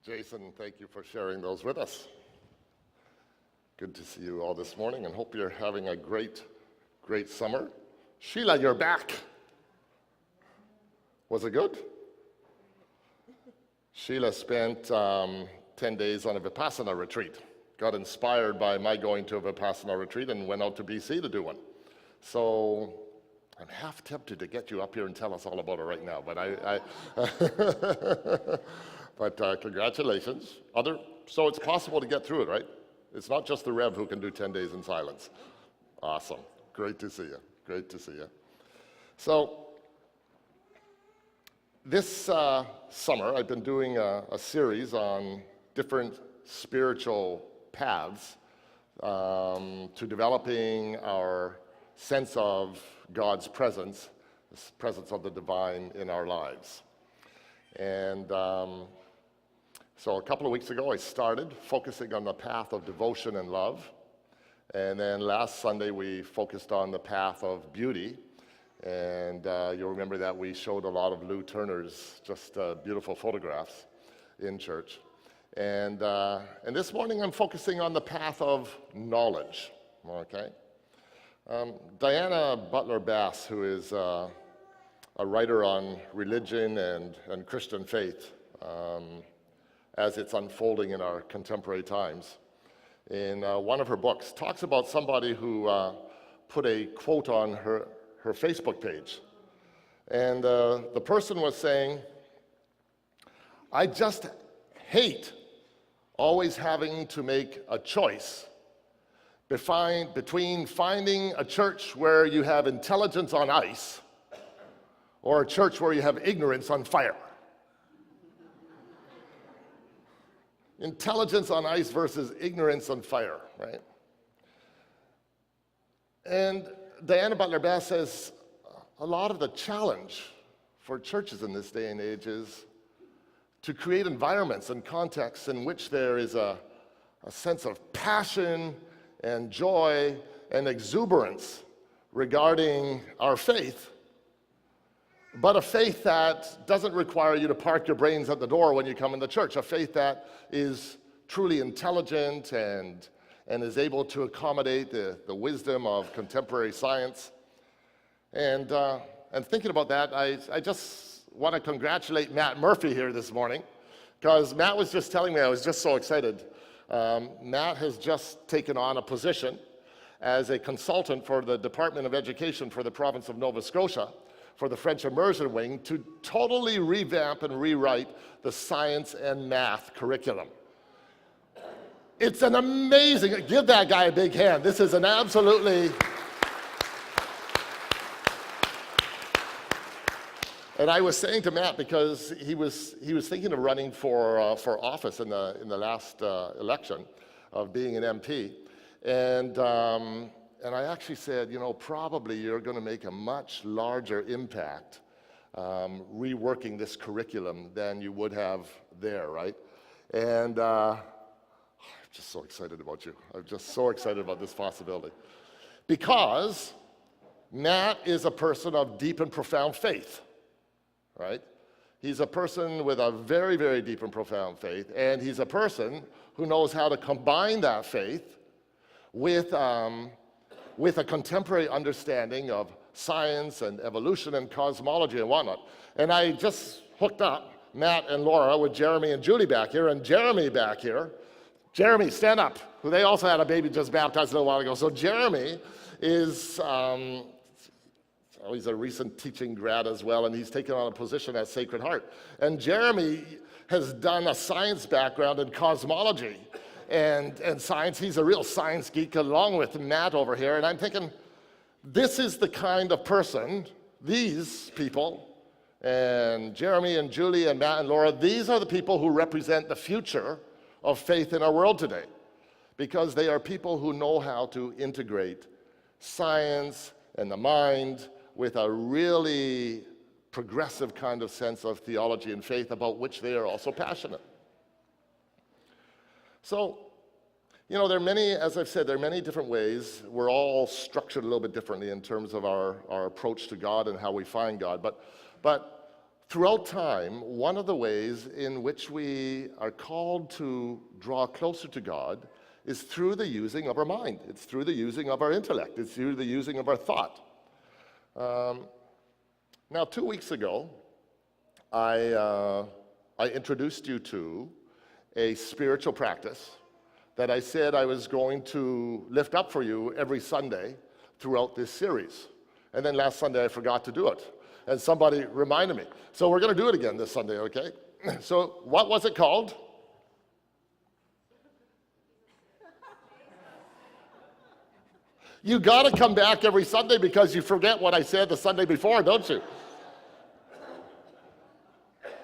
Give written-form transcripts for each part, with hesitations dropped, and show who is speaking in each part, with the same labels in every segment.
Speaker 1: Jason, thank you for sharing those with us. Good to see you all this morning and hope you're having a great summer. Sheila, you're back. Was it good? Sheila spent 10 days on a Vipassana retreat. Got inspired by my going to a Vipassana retreat and went out to BC to do one. So I'm half tempted to get you up here and tell us all about it right now, but but congratulations. So it's possible to get through it, right? It's not just the Rev who can do 10 days in silence. Awesome. Great to see you. Great to see you. So this summer, I've been doing a series on different spiritual paths to developing our sense of God's presence, the presence of the divine in our lives. And so a couple of weeks ago, I started focusing on the path of devotion and love. And then last Sunday, we focused on the path of beauty. And you'll remember that we showed a lot of Lou Turner's just beautiful photographs in church. And this morning, I'm focusing on the path of knowledge, okay? Diana Butler-Bass, who is a writer on religion and Christian faith, as it's unfolding in our contemporary times, in one of her books, talks about somebody who put a quote on her Facebook page. And the person was saying, "I just hate always having to make a choice between finding a church where you have intelligence on ice or a church where you have ignorance on fire." Intelligence on ice versus ignorance on fire, right? And Diana Butler-Bass says a lot of the challenge for churches in this day and age is to create environments and contexts in which there is a sense of passion and joy and exuberance regarding our faith, but a faith that doesn't require you to park your brains at the door when you come into church, a faith that is truly intelligent and is able to accommodate the wisdom of contemporary science. And thinking about that, I just want to congratulate Matt Murphy here this morning, because Matt was just telling me, I was just so excited. Matt has just taken on a position as a consultant for the Department of Education for the province of Nova Scotia, for the French immersion wing, to totally revamp and rewrite the science and math curriculum. It's an amazing, give that guy a big hand. This is an absolutely, and I was saying to Matt, because he was thinking of running for office in the last election, of being an MP, and I actually said, you know, probably you're going to make a much larger impact reworking this curriculum than you would have there, right? And I'm just so excited about you. I'm just so excited about this possibility. Because Matt is a person of deep and profound faith, right? He's a person with a very, very deep and profound faith, and he's a person who knows how to combine that faith with a contemporary understanding of science and evolution and cosmology and whatnot. And I just hooked up Matt and Laura with Jeremy and Julie back here, and Jeremy back here. Jeremy, stand up. Who they also had a baby just baptized a little while ago. So Jeremy is, he's a recent teaching grad as well, and he's taken on a position at Sacred Heart. And Jeremy has done a science background in cosmology and science. He's a real science geek along with Matt over here. And I'm thinking, this is the kind of person, these people, and Jeremy and Julie and Matt and Laura, these are the people who represent the future of faith in our world today, because they are people who know how to integrate science and the mind with a really progressive kind of sense of theology and faith about which they are also passionate. So, you know, there are many, as I've said, there are many different ways. We're all structured a little bit differently in terms of our approach to God and how we find God. But throughout time, one of the ways in which we are called to draw closer to God is through the using of our mind. It's through the using of our intellect. It's through the using of our thought. Now, 2 weeks ago, I introduced you to a spiritual practice that I said I was going to lift up for you every Sunday throughout this series. And then last Sunday, I forgot to do it. And somebody reminded me. So we're going to do it again this Sunday, okay? So what was it called? You got to come back every Sunday because you forget what I said the Sunday before, don't you?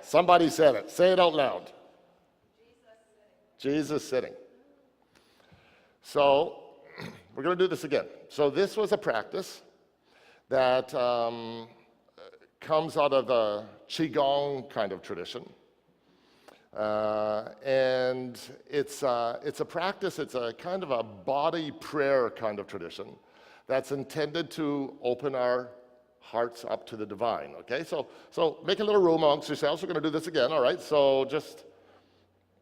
Speaker 1: Somebody said it. Say it out loud. Jesus sitting. So we're going to do this again. So this was a practice that comes out of the Qigong kind of tradition. And it's a practice, it's a kind of a body prayer kind of tradition that's intended to open our hearts up to the divine, okay? So make a little room amongst yourselves. We're going to do this again, all right? So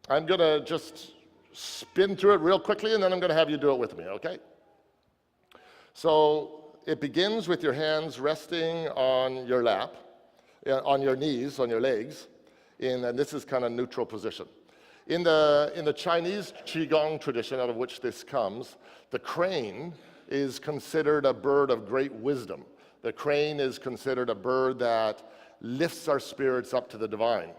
Speaker 1: I'm going to just spin through it real quickly, and then I'm going to have you do it with me, okay? So it begins with your hands resting on your lap, on your knees, on your legs, and this is kind of neutral position. In the Chinese Qigong tradition, out of which this comes, the crane is considered a bird of great wisdom. The crane is considered a bird that lifts our spirits up to the divine.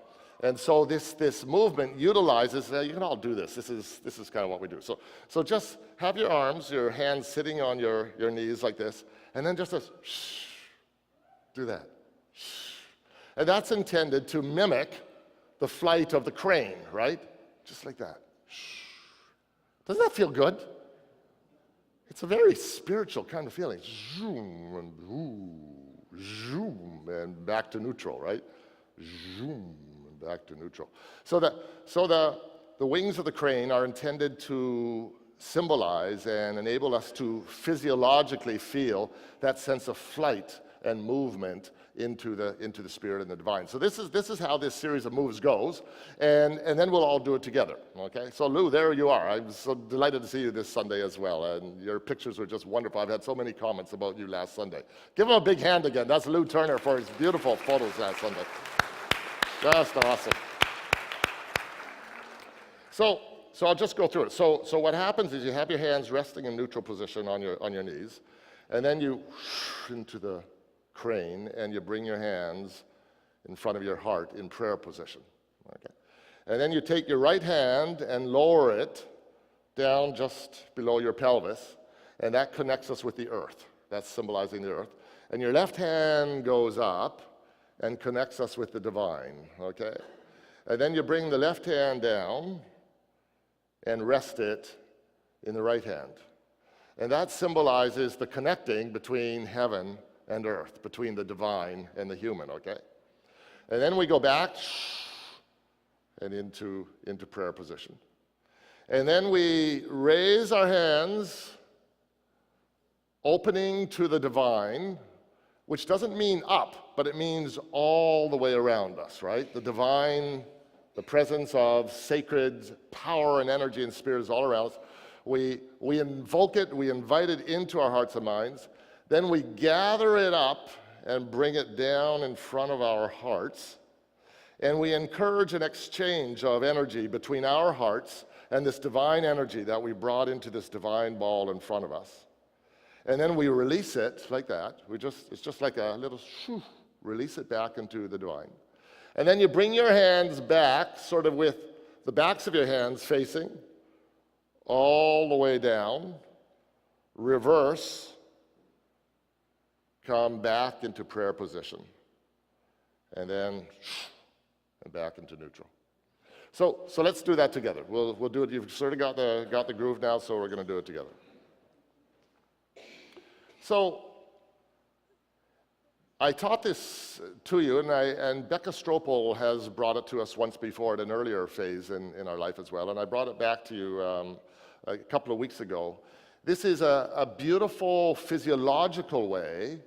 Speaker 1: And so this movement utilizes, you can all do this. This is kind of what we do. So just have your arms, your hands sitting on your knees like this, and then just shh, do that. Shh. And that's intended to mimic the flight of the crane, right? Just like that. Shh. Doesn't that feel good? It's a very spiritual kind of feeling. Zoom and ooh, zoom and back to neutral, right? Zoom and back to neutral. So the wings of the crane are intended to symbolize and enable us to physiologically feel that sense of flight and movement into the spirit and the divine. So this is how this series of moves goes, and then we'll all do it together, okay? So Lou, there you are. I'm so delighted to see you this Sunday as well, and your pictures were just wonderful. I've had so many comments about you last Sunday. Give him a big hand again. That's Lou Turner for his beautiful photos last Sunday. Just awesome. So I'll just go through it. So what happens is you have your hands resting in neutral position on your knees, and then you into the crane, and you bring your hands in front of your heart in prayer position. Okay? And then you take your right hand and lower it down just below your pelvis, and that connects us with the earth. That's symbolizing the earth. And your left hand goes up and connects us with the divine. Okay? And then you bring the left hand down and rest it in the right hand. And that symbolizes the connecting between heaven and earth, between the divine and the human, okay? And then we go back and into prayer position. And then we raise our hands, opening to the divine, which doesn't mean up, but it means all the way around us, right? The divine, the presence of sacred power and energy and spirit is all around us. We invoke it, we invite it into our hearts and minds. Then we gather it up and bring it down in front of our hearts. And we encourage an exchange of energy between our hearts and this divine energy that we brought into this divine ball in front of us. And then we release it like that. It's just like a little shoo, release it back into the divine. And then you bring your hands back, sort of with the backs of your hands facing all the way down, reverse, come back into prayer position, and then and back into neutral. So let's do that together. We'll do it. You've sort of got the groove now, so we're going to do it together. So I taught this to you, and Becca Stropel has brought it to us once before at an earlier phase in our life as well, and I brought it back to you a couple of weeks ago. This is a beautiful physiological way.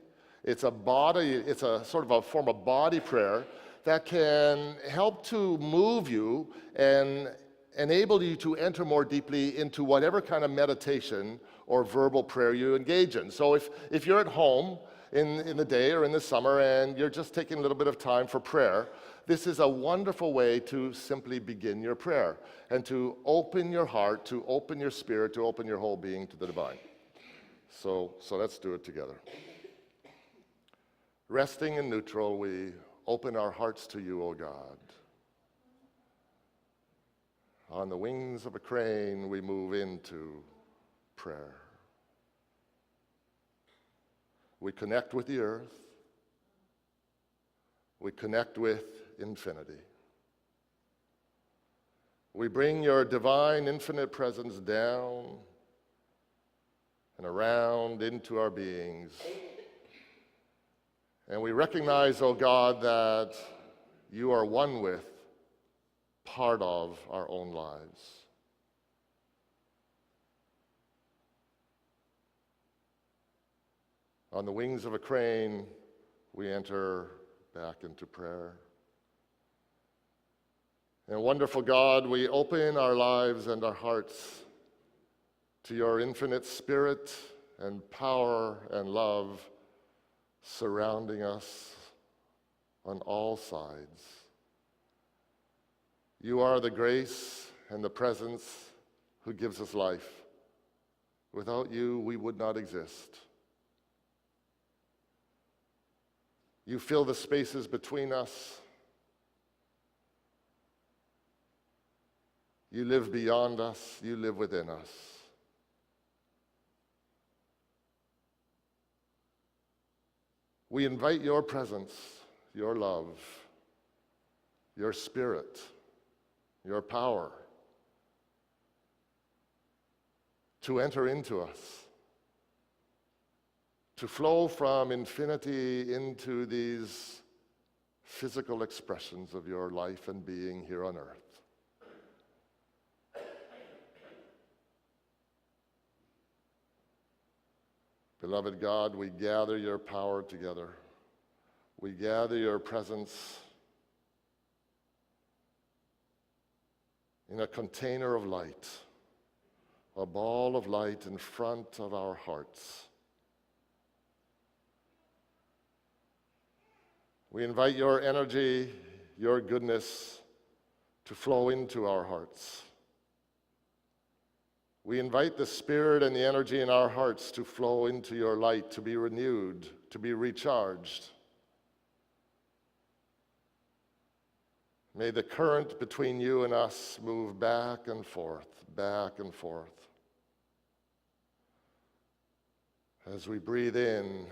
Speaker 1: It's a sort of a form of body prayer that can help to move you and enable you to enter more deeply into whatever kind of meditation or verbal prayer you engage in. So if you're at home in the day or in the summer and you're just taking a little bit of time for prayer, this is a wonderful way to simply begin your prayer and to open your heart, to open your spirit, to open your whole being to the divine. So let's do it together. Resting in neutral, we open our hearts to you, O God. On the wings of a crane, we move into prayer. We connect with the earth. We connect with infinity. We bring your divine, infinite presence down and around into our beings. And we recognize, O God, that you are one with, part of our own lives. On the wings of a crane, we enter back into prayer. And wonderful God, we open our lives and our hearts to your infinite spirit and power and love surrounding us on all sides. You are the grace and the presence who gives us life. Without you, we would not exist. You fill the spaces between us. You live beyond us. You live within us. We invite your presence, your love, your spirit, your power to enter into us, to flow from infinity into these physical expressions of your life and being here on earth. Beloved God, we gather your power together. We gather your presence in a container of light, a ball of light in front of our hearts. We invite your energy, your goodness to flow into our hearts. We invite the spirit and the energy in our hearts to flow into your light, to be renewed, to be recharged. May the current between you and us move back and forth, back and forth. As we breathe in,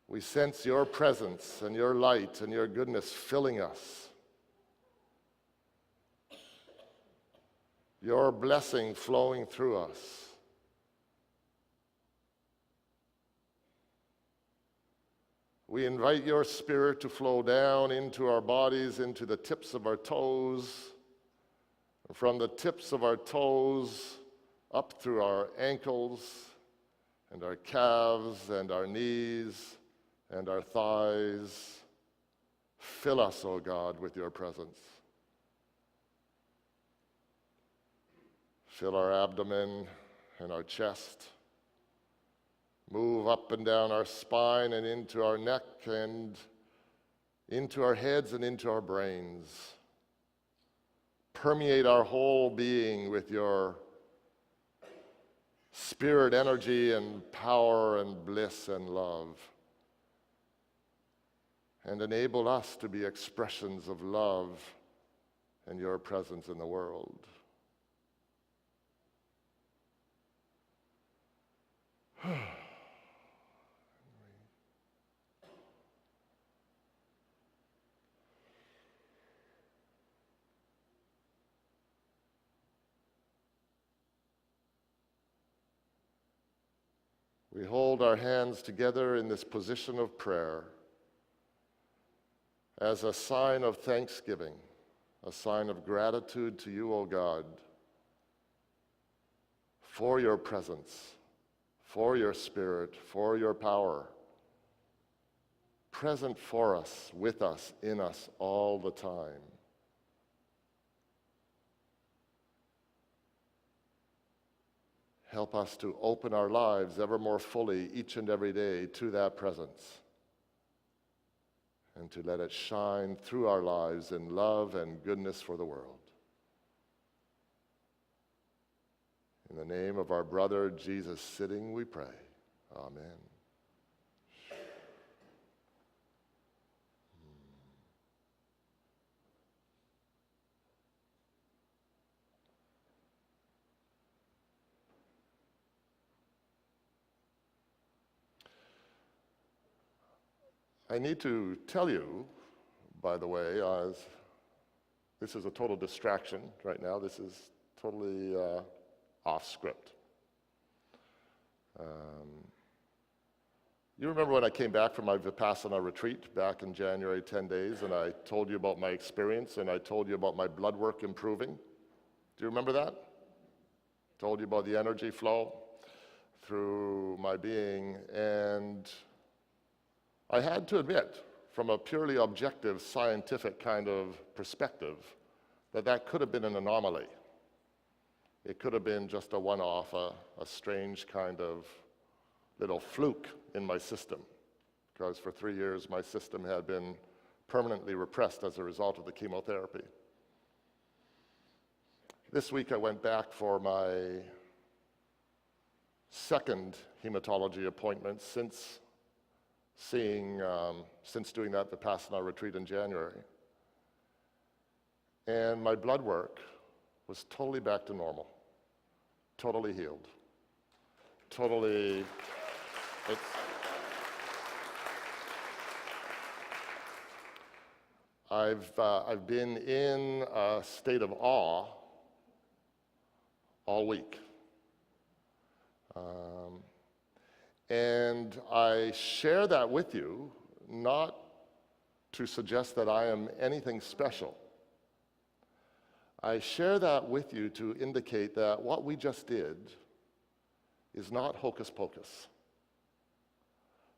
Speaker 1: we sense your presence and your light and your goodness filling us. Your blessing flowing through us. We invite your spirit to flow down into our bodies, into the tips of our toes, and from the tips of our toes up through our ankles and our calves and our knees and our thighs. Fill us, O God, with your presence. Fill our abdomen and our chest. Move up and down our spine and into our neck and into our heads and into our brains. Permeate our whole being with your spirit, energy, and power and bliss and love. And enable us to be expressions of love and your presence in the world. We hold our hands together in this position of prayer as a sign of thanksgiving, a sign of gratitude to you, O God, for your presence, for your spirit, for your power. present for us, with us, in us all the time. Help us to open our lives ever more fully each and every day to that presence, and to let it shine through our lives in love and goodness for the world. In the name of our brother Jesus sitting, we pray. Amen. I need to tell you, by the way, this is a total distraction right now. This is totally off script. You remember when I came back from my Vipassana retreat back in January, 10 days, and I told you about my experience, and I told you about my blood work improving? Do you remember that? Told you about the energy flow through my being, and I had to admit, from a purely objective, scientific kind of perspective, that could have been an anomaly. It could have been just a one-off, a strange kind of little fluke in my system, because for 3 years my system had been permanently repressed as a result of the chemotherapy. This week I went back for my second hematology appointment since doing that Vipassana retreat in January. And my blood work was totally back to normal, totally healed, totally, I've been in a state of awe all week. And I share that with you, not to suggest that I am anything special. I share that with you to indicate that what we just did is not hocus pocus.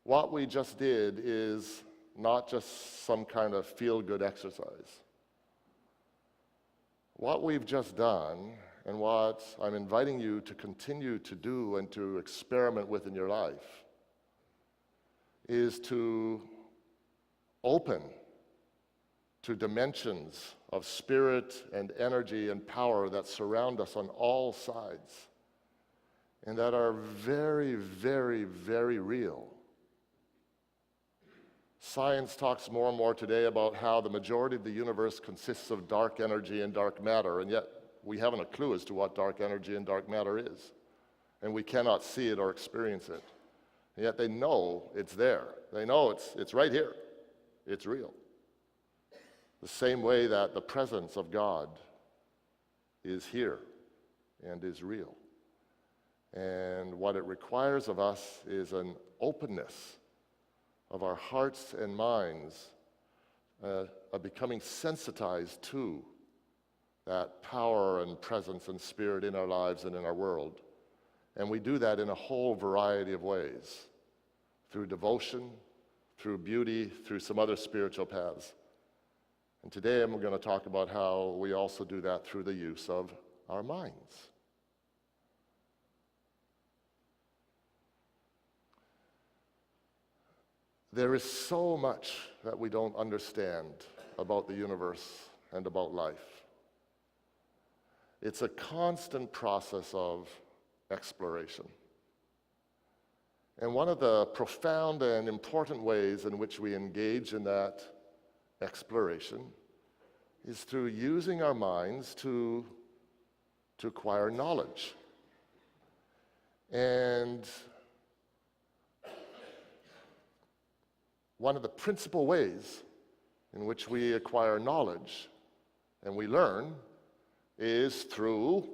Speaker 1: What we just did is not just some kind of feel-good exercise. What we've just done, and what I'm inviting you to continue to do and to experiment with in your life, is to open to dimensions of spirit and energy and power that surround us on all sides, and that are very, very, very real. Science talks more and more today about how the majority of the universe consists of dark energy and dark matter, and yet we haven't a clue as to what dark energy and dark matter is. And we cannot see it or experience it. And yet they know it's there. They know it's right here. It's real. The same way that the presence of God is here and is real. And what it requires of us is an openness of our hearts and minds, of becoming sensitized to that power and presence and spirit in our lives and in our world. And we do that in a whole variety of ways, through devotion, through beauty, through some other spiritual paths. And today I'm going to talk about how we also do that through the use of our minds. There is so much that we don't understand about the universe and about life. It's a constant process of exploration. And one of the profound and important ways in which we engage in that exploration is through using our minds to acquire knowledge. And one of the principal ways in which we acquire knowledge and we learn is through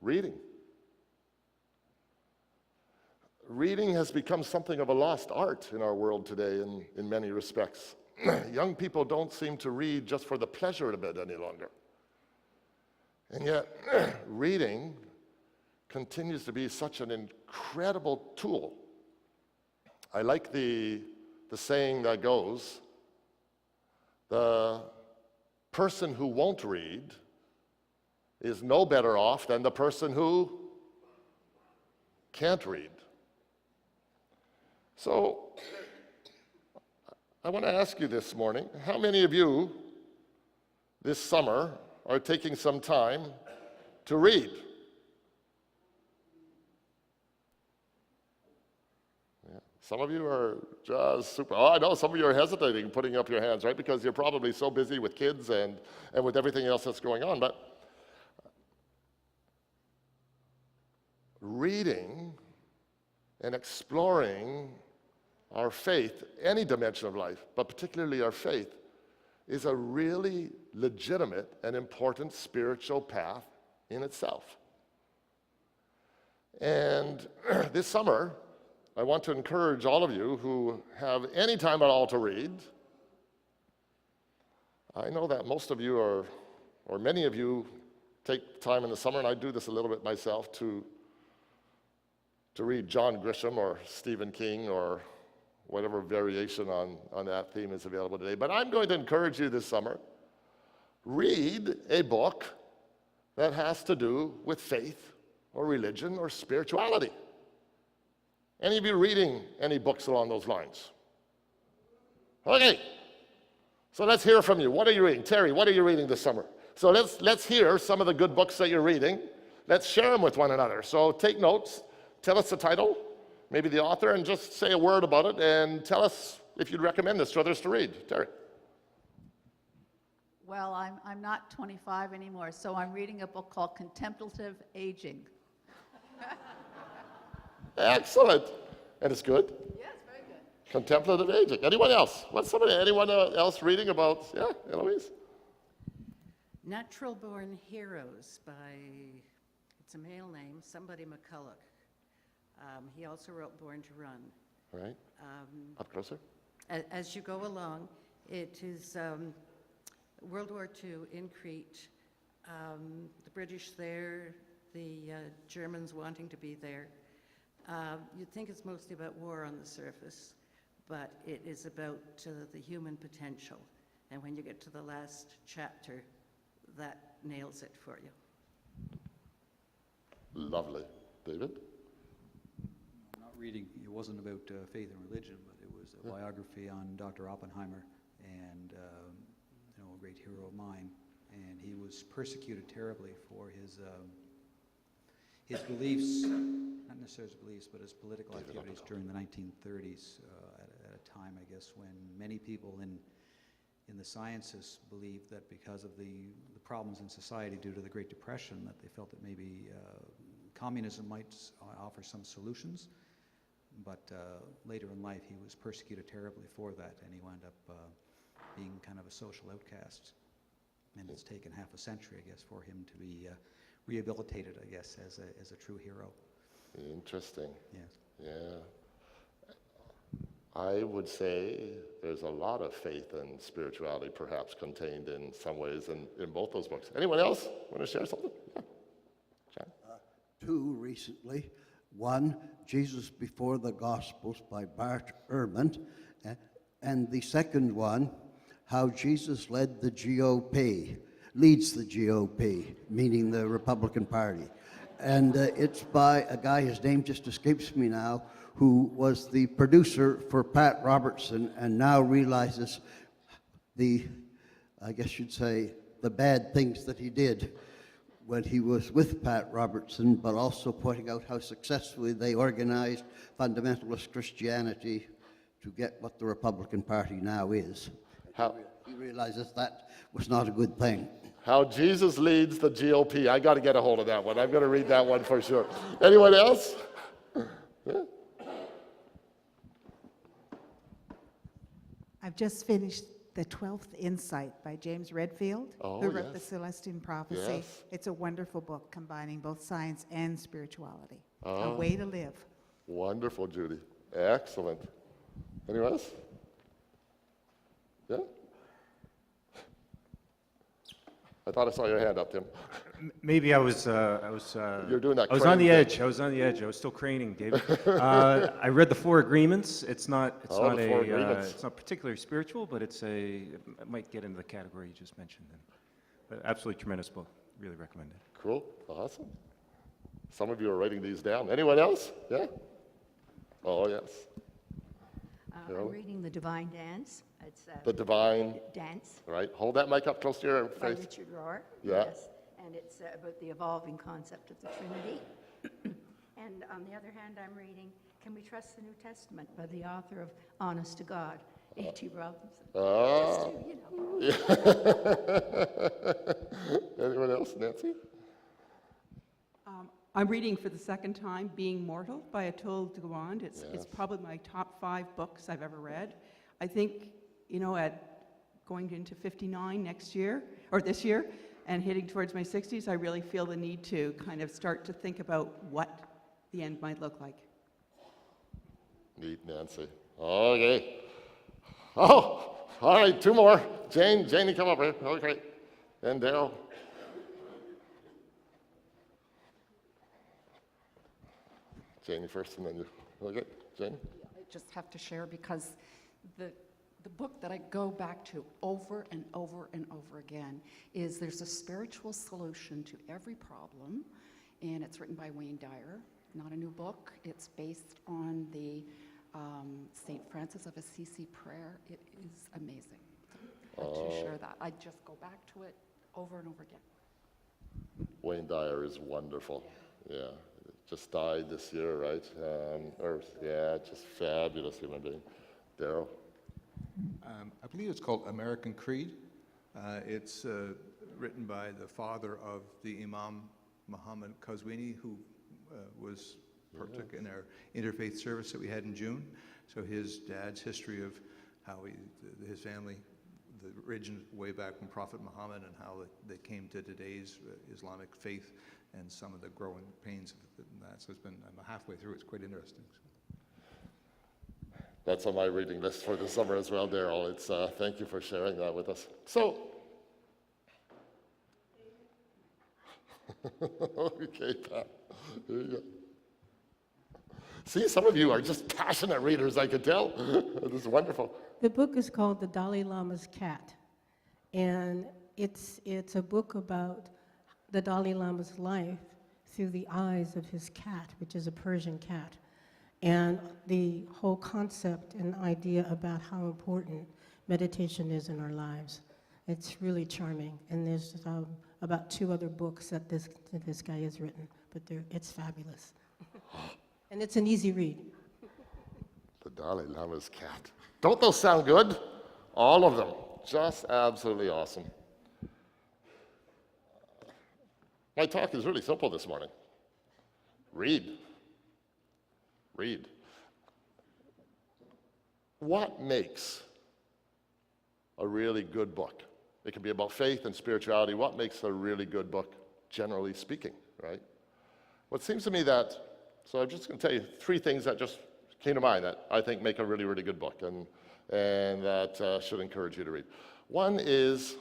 Speaker 1: reading. Reading has become something of a lost art in our world today in many respects. Young people don't seem to read just for the pleasure of it any longer. And yet, reading continues to be such an incredible tool I like the saying that goes, the person who won't read is no better off than the person who can't read. So I want to ask you this morning, how many of you this summer are taking some time to read? Some of you are just super, oh, I know some of you are hesitating putting up your hands, right? Because you're probably so busy with kids and with everything else that's going on. But reading and exploring our faith, any dimension of life, but particularly our faith, is a really legitimate and important spiritual path in itself. And this summer, I want to encourage all of you who have any time at all to read. I know that most of you or many of you take time in the summer, and I do this a little bit myself, to read John Grisham or Stephen King or whatever variation on that theme is available today. But I'm going to encourage you this summer, read a book that has to do with faith or religion or spirituality. Any of you reading any books along those lines? Okay, so let's hear from you. What are you reading? Terry, what are you reading this summer? So let's hear some of the good books that you're reading. Let's share them with one another. So take notes, tell us the title, maybe the author, and just say a word about it, and tell us if you'd recommend this to others to read. Terry.
Speaker 2: Well, I'm not 25 anymore, so I'm reading a book called Contemplative Aging.
Speaker 1: Excellent. And it's good?
Speaker 2: Yes, very good.
Speaker 1: Contemplative aging. Anyone else? Anyone else reading about, yeah, Eloise?
Speaker 3: Natural Born Heroes by, it's a male name, somebody McCulloch. He also wrote Born to Run.
Speaker 1: All right. Up closer.
Speaker 3: As you go along, it is World War II in Crete, the British there, the Germans wanting to be there. You'd think it's mostly about war on the surface, but it is about the human potential. And when you get to the last chapter, that nails it for you.
Speaker 1: Lovely. David?
Speaker 4: I'm not reading, it wasn't about faith and religion, but it was a biography on Dr. Oppenheimer, and a great hero of mine. And he was persecuted terribly for his beliefs, not necessarily his beliefs, but his political activities during the 1930s, at a time, I guess, when many people in the sciences believed that because of the problems in society due to the Great Depression, that they felt that maybe communism might offer some solutions. But later in life, he was persecuted terribly for that, and he wound up being kind of a social outcast. And it's taken half a century, I guess, for him to be rehabilitated, I guess, as a true hero.
Speaker 1: Interesting.
Speaker 4: Yes.
Speaker 1: Yeah. I would say there's a lot of faith and spirituality perhaps contained in some ways in both those books. Anyone else want to share something? Yeah. John?
Speaker 5: Two recently. One, Jesus Before the Gospels by Bart Ehrman. And the second one, How Jesus Leads the GOP, meaning the Republican Party. And it's by a guy, his name just escapes me now, who was the producer for Pat Robertson and now realizes the bad things that he did when he was with Pat Robertson, but also pointing out how successfully they organized fundamentalist Christianity to get what the Republican Party now is. He realizes that was not a good thing.
Speaker 1: How Jesus Leads the GOP. I got to get a hold of that one. I'm going to read that one for sure. Anyone else? Yeah.
Speaker 6: I've just finished The 12th Insight by James Redfield, who wrote The Celestine Prophecy.
Speaker 1: Yes.
Speaker 6: It's a wonderful book combining both science and spirituality. A way to live.
Speaker 1: Wonderful, Judy. Excellent. Anyone else? Yeah? I thought I saw your hand up, Tim.
Speaker 7: Maybe I was
Speaker 1: You're doing that
Speaker 7: I was on the
Speaker 1: crane
Speaker 7: edge. I was on the edge. I was still craning, David. I read the Four Agreements. It's not
Speaker 1: The Four Agreements.
Speaker 7: it's not particularly spiritual, but it might get into the category you just mentioned. But absolutely tremendous book. Really recommend it.
Speaker 1: Cool, awesome. Some of you are writing these down. Anyone else? Yeah? Oh, yes.
Speaker 8: I'm reading The Divine Dance. It's
Speaker 1: The Divine,
Speaker 8: Dance
Speaker 1: right? Hold that mic up close to your
Speaker 8: by
Speaker 1: face.
Speaker 8: Richard Rohr.
Speaker 1: Yeah.
Speaker 8: Yes. And it's about the evolving concept of the Trinity. And on the other hand, I'm reading Can We Trust the New Testament by the author of Honest to God, A.T. Robinson.
Speaker 1: Ah.
Speaker 8: Just to,
Speaker 1: Anyone else? Nancy?
Speaker 9: I'm reading for the second time Being Mortal by Atul Gawande. It's probably my top 5 books I've ever read. I think, at going into 59 next year, or this year, and heading towards my 60s, I really feel the need to kind of start to think about what the end might look like.
Speaker 1: Neat, Nancy. Okay. Oh, all right, 2 more. Janie, come up here. Okay. And Daryl. Janie first, and then you. Okay, Janie?
Speaker 10: I just have to share because the book that I go back to over and over and over again is There's a Spiritual Solution to Every Problem, and it's written by Wayne Dyer. Not a new book. It's based on the St. Francis of Assisi prayer. It is amazing. So I have to share that. I just go back to it over and over again.
Speaker 1: Wayne Dyer is wonderful. Yeah. Just died this year, right? Just fabulous human being. Daryl?
Speaker 11: I believe it's called American Creed. It's written by the father of the Imam Muhammad Qazwini, who partook in our interfaith service that we had in June. So his dad's history of how his family, the origin way back from Prophet Muhammad, and how they came to today's Islamic faith, and some of the growing pains of that. So I'm halfway through. It's quite interesting.
Speaker 1: That's on my reading list for the summer as well, Daryl. It's thank you for sharing that with us. So, okay, Pat. Here you go. See, some of you are just passionate readers, I could tell. This is wonderful.
Speaker 12: The book is called The Dalai Lama's Cat, and it's a book about the Dalai Lama's life through the eyes of his cat, which is a Persian cat, and the whole concept and idea about how important meditation is in our lives. It's really charming, and there's about 2 other books that this guy has written, but it's fabulous. And it's an easy read.
Speaker 1: The Dalai Lama's cat. Don't those sound good? All of them. Just absolutely awesome. My talk is really simple this morning. Read. Read. What makes a really good book? It can be about faith and spirituality. What makes a really good book, generally speaking, right? Well, it seems to me that, so I'm just going to tell you 3 things that just came to mind that I think make a really, really good book and that should encourage you to read. One is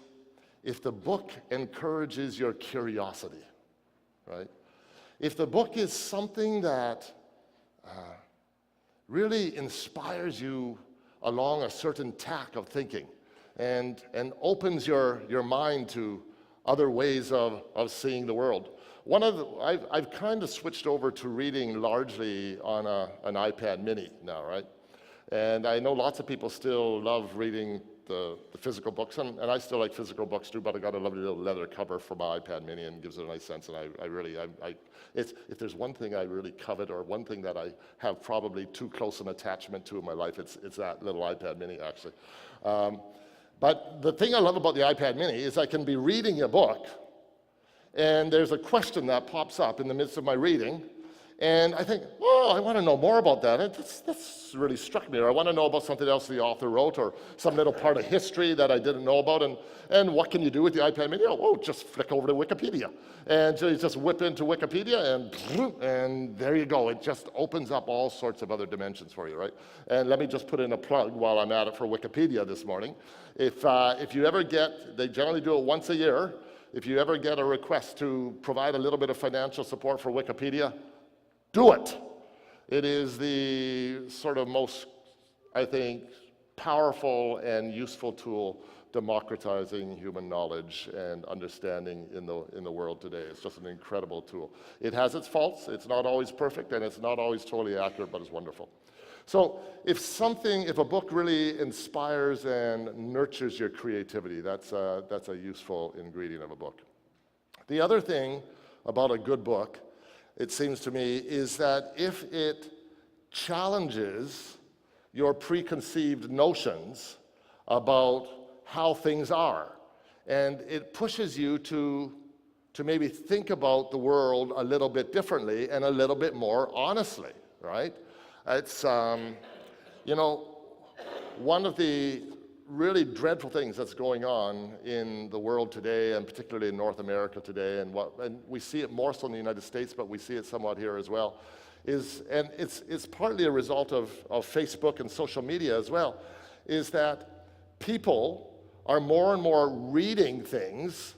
Speaker 1: if the book encourages your curiosity, right? If the book is something that really inspires you along a certain tack of thinking and opens your mind to other ways of seeing the world. I've kind of switched over to reading largely on an iPad mini now, right? And I know lots of people still love reading the physical books, and I still like physical books too, but I got a lovely little leather cover for my iPad mini and gives it a nice sense, and if there's one thing I really covet, or one thing that I have probably too close an attachment to in my life, it's that little iPad mini, actually. But the thing I love about the iPad mini is I can be reading a book, and there's a question that pops up in the midst of my reading, and I think, oh, I want to know more about that. That's really struck me. Or I want to know about something else the author wrote, or some little part of history that I didn't know about. And what can you do with the iPad mini? Oh, just flick over to Wikipedia. And so you just whip into Wikipedia, and there you go. It just opens up all sorts of other dimensions for you, right? And let me just put in a plug while I'm at it for Wikipedia this morning. If you ever they generally do it once a year, if you ever get a request to provide a little bit of financial support for Wikipedia, do it. It is the sort of most, I think, powerful and useful tool democratizing human knowledge and understanding in the world today. It's just an incredible tool. It has its faults. It's not always perfect, and it's not always totally accurate, but it's wonderful. So if a book really inspires and nurtures your creativity, that's a useful ingredient of a book. The other thing about a good book, it seems to me, is that if it challenges your preconceived notions about how things are, and it pushes you to maybe think about the world a little bit differently and a little bit more honestly, right? It's, you know, one of the really dreadful things that's going on in the world today, and particularly in North America today, and we see it more so in the United States, but we see it somewhat here as well, and it's partly a result of Facebook and social media as well, is that people are more and more reading things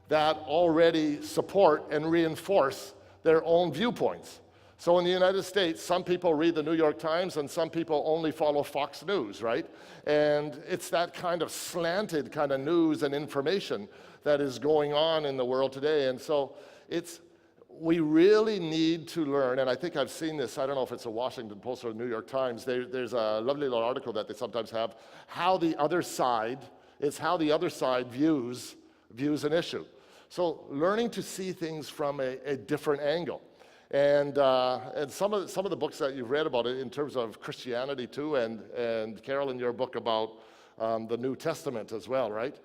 Speaker 1: that already support and reinforce their own viewpoints. So in the United States, some people read the New York Times and some people only follow Fox News, right? And it's that kind of slanted kind of news and information that is going on in the world today. And so we really need to learn, and I think I've seen this, I don't know if it's a Washington Post or the New York Times, there's a lovely little article that they sometimes have, how the other side views an issue. So learning to see things from a different angle. And some of the books that you've read about it in terms of Christianity too, and Carolyn, your book about the New Testament as well, right?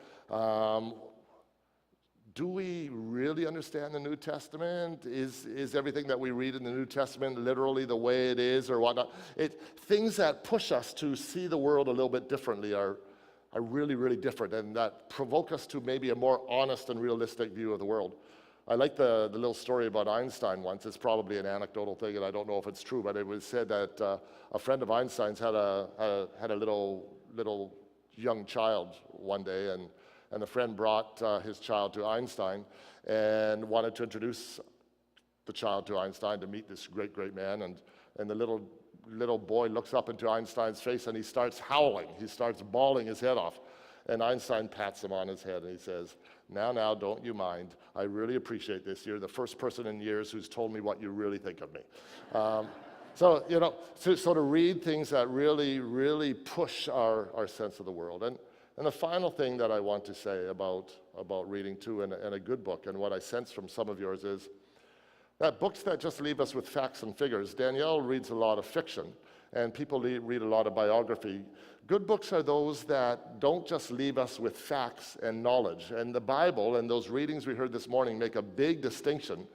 Speaker 1: Do we really understand the New Testament? Is everything that we read in the New Testament literally the way it is or whatnot? Things that push us to see the world a little bit differently are really, really different, and that provoke us to maybe a more honest and realistic view of the world. I like the little story about Einstein once. It's probably an anecdotal thing, and I don't know if it's true, but it was said that a friend of Einstein's had a little young child one day, and the friend brought his child to Einstein and wanted to introduce the child to Einstein to meet this great, great man, and the little boy looks up into Einstein's face and he starts howling. He starts bawling his head off. And Einstein pats him on his head and he says, now, don't you mind. I really appreciate this. You're the first person in years who's told me what you really think of me. So, you know, to sort of read things that really, really push our sense of the world. And the final thing that I want to say about reading too, and a good book, and what I sense from some of yours is that books that just leave us with facts and figures. Danielle reads a lot of fiction, and people read a lot of biography. Good books are those that don't just leave us with facts and knowledge. And the Bible and those readings we heard this morning make a big distinction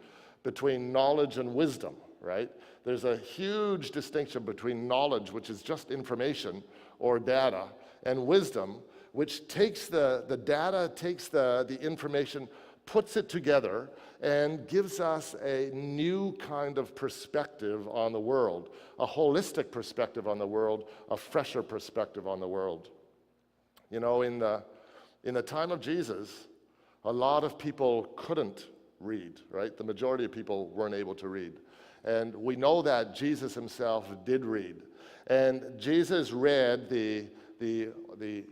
Speaker 1: between knowledge and wisdom, right? There's a huge distinction between knowledge, which is just information or data, and wisdom, which takes the data, takes the information, puts it together, and gives us a new kind of perspective on the world, a holistic perspective on the world, a fresher perspective on the world. You know, in the time of Jesus, a lot of people couldn't read, right? The majority of people weren't able to read. And we know that Jesus himself did read. And Jesus read the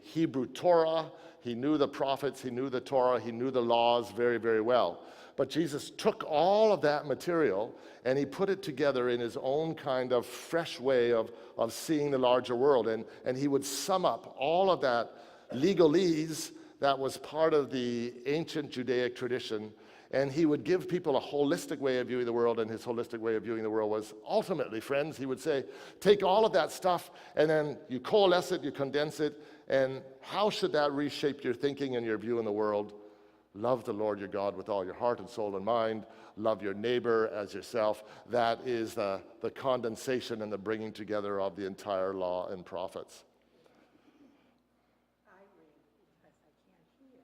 Speaker 1: Hebrew Torah. He knew the prophets, he knew the Torah, he knew the laws very, very well. But Jesus took all of that material and he put it together in his own kind of fresh way of seeing the larger world. And he would sum up all of that legalese that was part of the ancient Judaic tradition, and he would give people a holistic way of viewing the world, and his holistic way of viewing the world was ultimately, friends, he would say, take all of that stuff and then you coalesce it, you condense it, and how should that reshape your thinking and your view in the world? Love the Lord your God with all your heart and soul and mind. Love your neighbor as yourself. That is the condensation and the bringing together of the entire law and prophets.
Speaker 8: I read because I can't hear.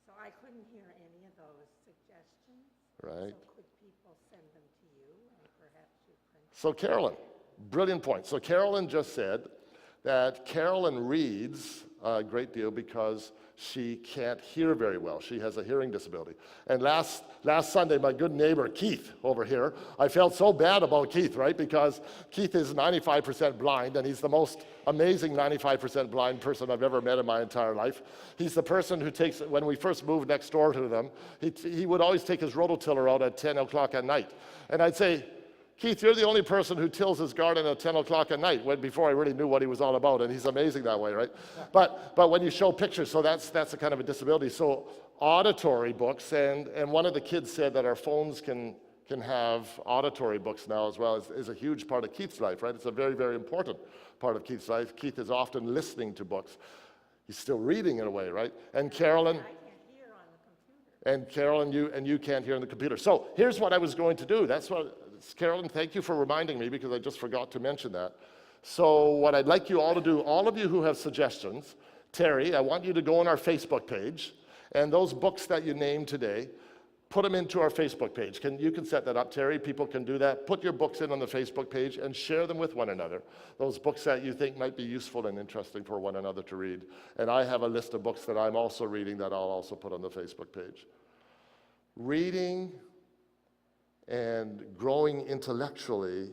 Speaker 8: So I couldn't hear any of those suggestions.
Speaker 1: Right.
Speaker 8: So could people send them to you and perhaps you can?
Speaker 1: So Carolyn, brilliant point. So Carolyn just said that Carolyn reads a great deal because she can't hear very well. She has a hearing disability. And last Sunday, my good neighbor, Keith, over here, I felt so bad about Keith, right? Because Keith is 95% blind, and he's the most amazing 95% blind person I've ever met in my entire life. He's the person who takes, when we first moved next door to them, he would always take his rototiller out at 10 o'clock at night. And I'd say, Keith, you're the only person who tills his garden at 10 o'clock at night, before I really knew what he was all about, and he's amazing that way, right? But when you show pictures, so that's a kind of a disability. So auditory books, and one of the kids said that our phones can have auditory books now as well, is a huge part of Keith's life, right? It's a very, very important part of Keith's life. Keith is often listening to books. He's still reading in a way, right? And Carolyn, you can't hear on the computer. So here's what I was going to do. Carolyn, thank you for reminding me, because I just forgot to mention that. So what I'd like you all to do, all of you who have suggestions, Terry, I want you to go on our Facebook page, and those books that you named today, put them into our Facebook page. You can set that up, Terry. People can do that. Put your books in on the Facebook page and share them with one another. Those books that you think might be useful and interesting for one another to read. And I have a list of books that I'm also reading that I'll also put on the Facebook page. Reading and growing intellectually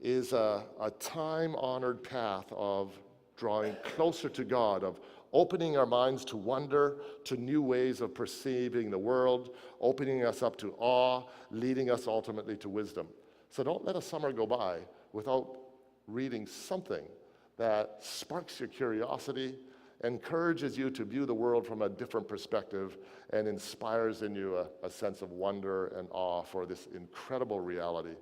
Speaker 1: is a time-honored path of drawing closer to God, of opening our minds to wonder, to new ways of perceiving the world, opening us up to awe, leading us ultimately to wisdom. So don't let a summer go by without reading something that sparks your curiosity, encourages you to view the world from a different perspective, and inspires in you a sense of wonder and awe for this incredible reality,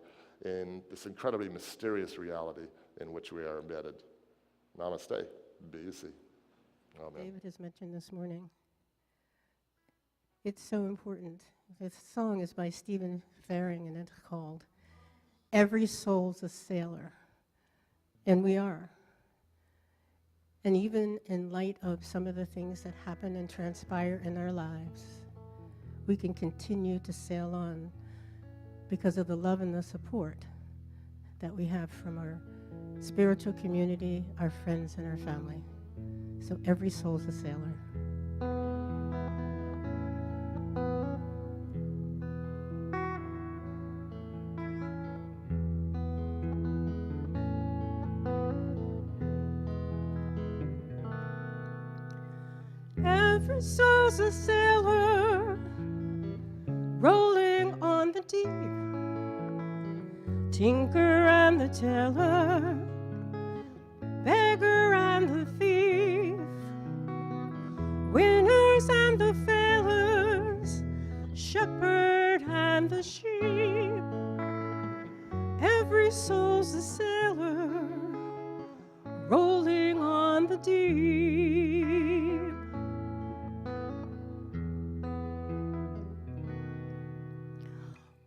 Speaker 1: in this incredibly mysterious reality in which we are embedded. Namaste. Be you see. Amen.
Speaker 12: David has mentioned this morning. It's so important. This song is by Stephen Faring, and it's called Every Soul's a Sailor. And we are. And even in light of some of the things that happen and transpire in our lives, we can continue to sail on because of the love and the support that we have from our spiritual community, our friends, and our family. So every soul's a sailor. Every soul's a sailor, rolling on the deep. Tinker and the tailor, beggar and the thief, winners and the failures, shepherd and the sheep. Every soul's a sailor, rolling on the deep.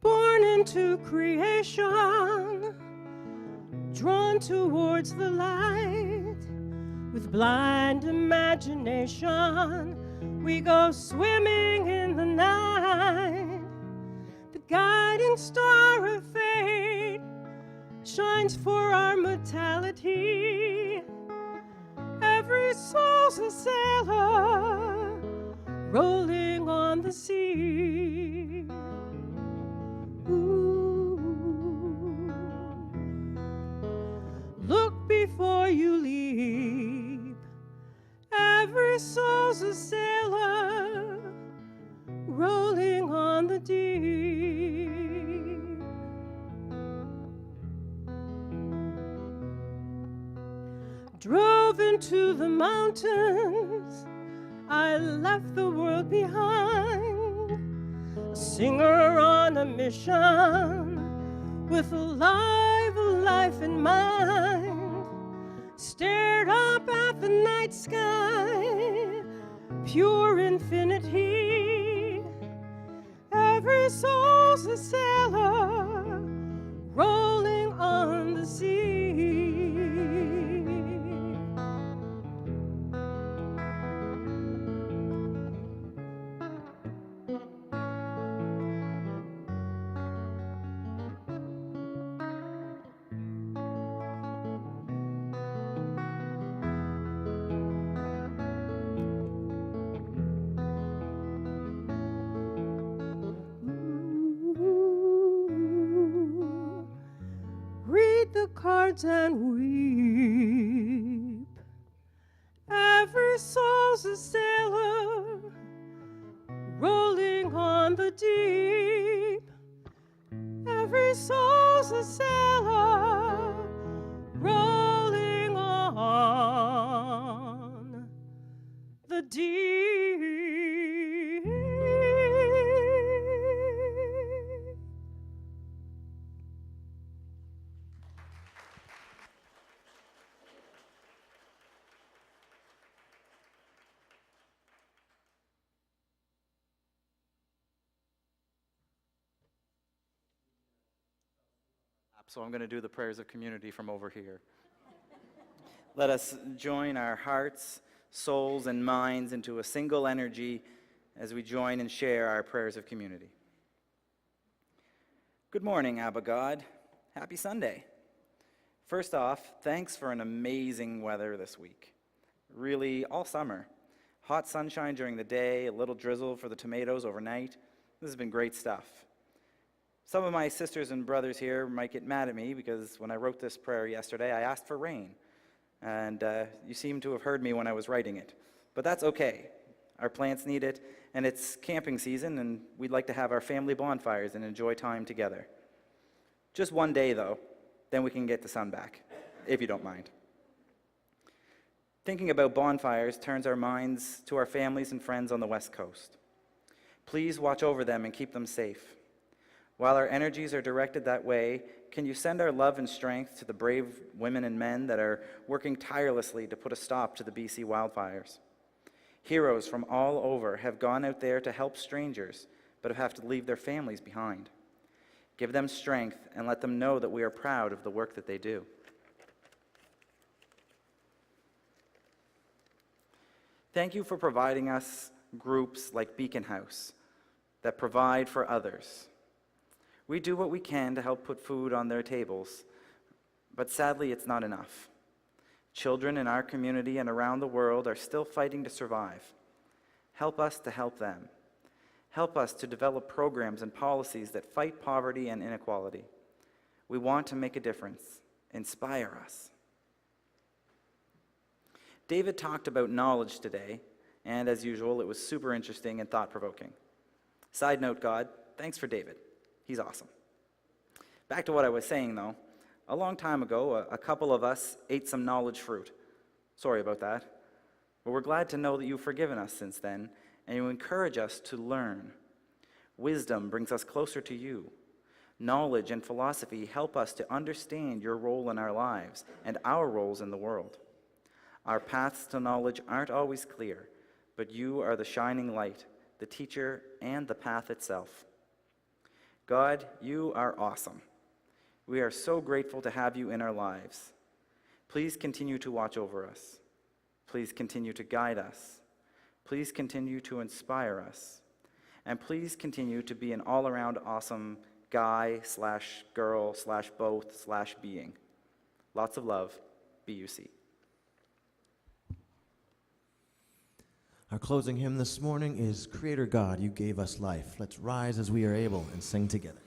Speaker 12: Born into creation, drawn towards the light, with blind imagination, we go swimming in the night. The guiding star of fate shines for our mortality. Every soul's a sailor, rolling on the sea. Ooh. Look before you leap. Every soul's a sailor, rolling on the deep. Drove into the mountains, I left the world behind. A singer on a mission, with a life in mind. Stared up at the night sky, pure infinity. Every soul's a sailor, rolling on the sea. cards and weep. Every soul's a sailor rolling on the deep. Every soul's a sailor rolling on the deep.
Speaker 13: So I'm going to do the prayers of community from over here. Let us join our hearts, souls, and minds into a single energy as we join and share our prayers of community. Good morning, Abba God. Happy Sunday. First off, thanks for an amazing weather this week. Really, all summer. Hot sunshine during the day, a little drizzle for the tomatoes overnight. This has been great stuff. Some of my sisters and brothers here might get mad at me because when I wrote this prayer yesterday, I asked for rain. And you seem to have heard me when I was writing it. But that's okay. Our plants need it, and it's camping season, and we'd like to have our family bonfires and enjoy time together. Just one day, though, then we can get the sun back, if you don't mind. Thinking about bonfires turns our minds to our families and friends on the West Coast. Please watch over them and keep them safe. While our energies are directed that way, can you send our love and strength to the brave women and men that are working tirelessly to put a stop to the BC wildfires? Heroes from all over have gone out there to help strangers, but have to leave their families behind. Give them strength and let them know that we are proud of the work that they do. Thank you for providing us groups like Beacon House that provide for others. We do what we can to help put food on their tables, but sadly it's not enough. Children in our community and around the world are still fighting to survive. Help us to help them. Help us to develop programs and policies that fight poverty and inequality. We want to make a difference. Inspire us. David talked about knowledge today, and as usual, it was super interesting and thought-provoking. Side note, God, thanks for David. He's awesome. Back to what I was saying, though. A long time ago, a couple of us ate some knowledge fruit. Sorry about that. But we're glad to know that you've forgiven us since then, and you encourage us to learn. Wisdom brings us closer to you. Knowledge and philosophy help us to understand your role in our lives and our roles in the world. Our paths to knowledge aren't always clear, but you are the shining light, the teacher, and the path itself. God, you are awesome. We are so grateful to have you in our lives. Please continue to watch over us. Please continue to guide us. Please continue to inspire us. And please continue to be an all-around awesome guy/girl/both/being. Lots of love, BUC.
Speaker 14: Our closing hymn this morning is Creator God, You Gave Us Life. Let's rise as we are able and sing together.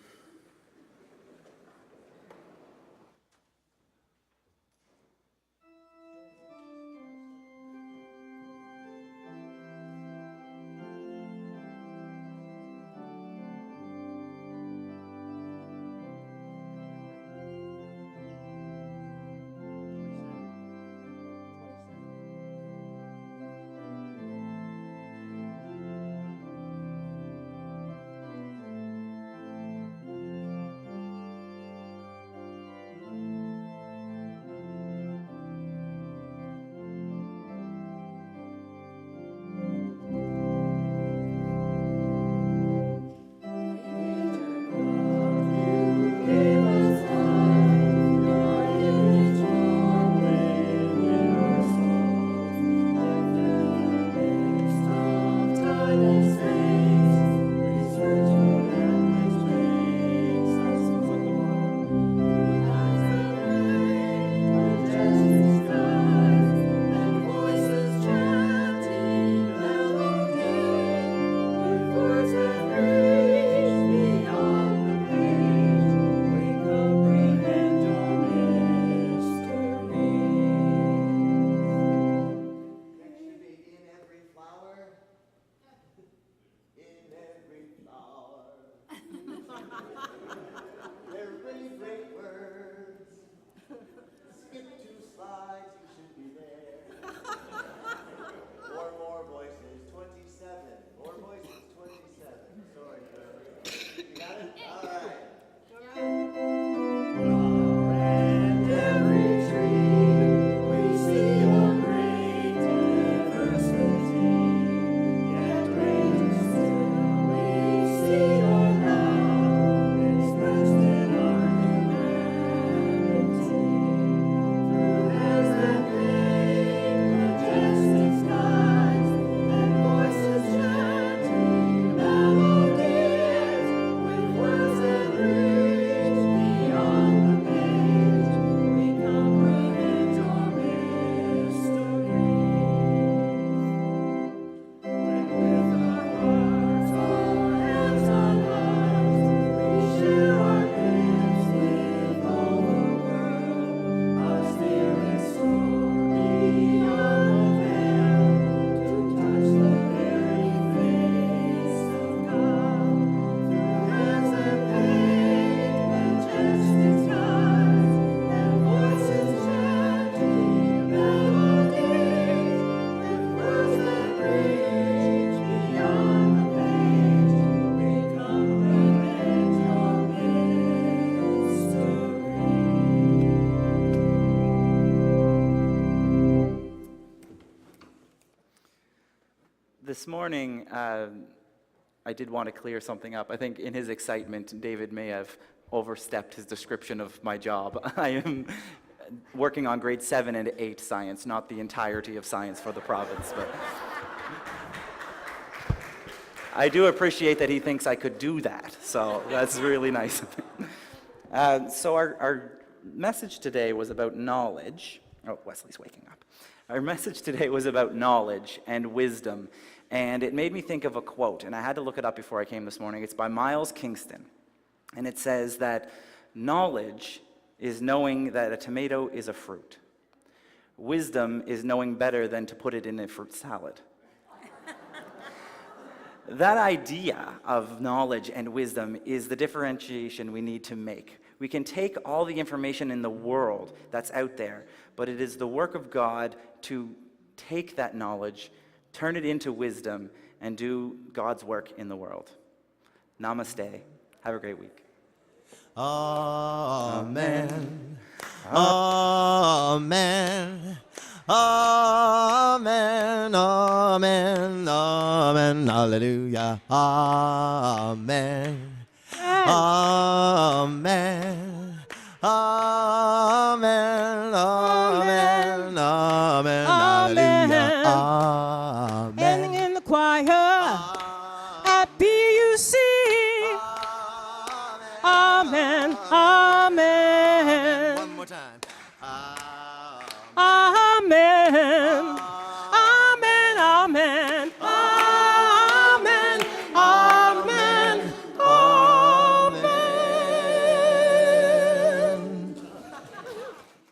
Speaker 13: morning, I did want to clear something up. I think in his excitement, David may have overstepped his description of my job. I am working on grade 7 and 8 science, not the entirety of science for the province. But I do appreciate that he thinks I could do that, so that's really nice of him. So our message today was about knowledge. Oh, Wesley's waking up. Our message today was about knowledge and wisdom, and it made me think of a quote, and I had to look it up before I came this morning. It's by Miles Kingston, and it says that knowledge is knowing that a tomato is a fruit. Wisdom is knowing better than to put it in a fruit salad. That idea of knowledge and wisdom is the differentiation we need to make. We can take all the information in the world that's out there, but it is the work of God to take that knowledge, turn it into wisdom, and do God's work in the world. Namaste. Have a great week.
Speaker 14: Amen. Amen. Amen. Amen. Amen. Hallelujah. Amen. Amen. Amen. Amen. Amen. Hallelujah. Amen.
Speaker 12: And in the choir at BUC. Amen. Amen.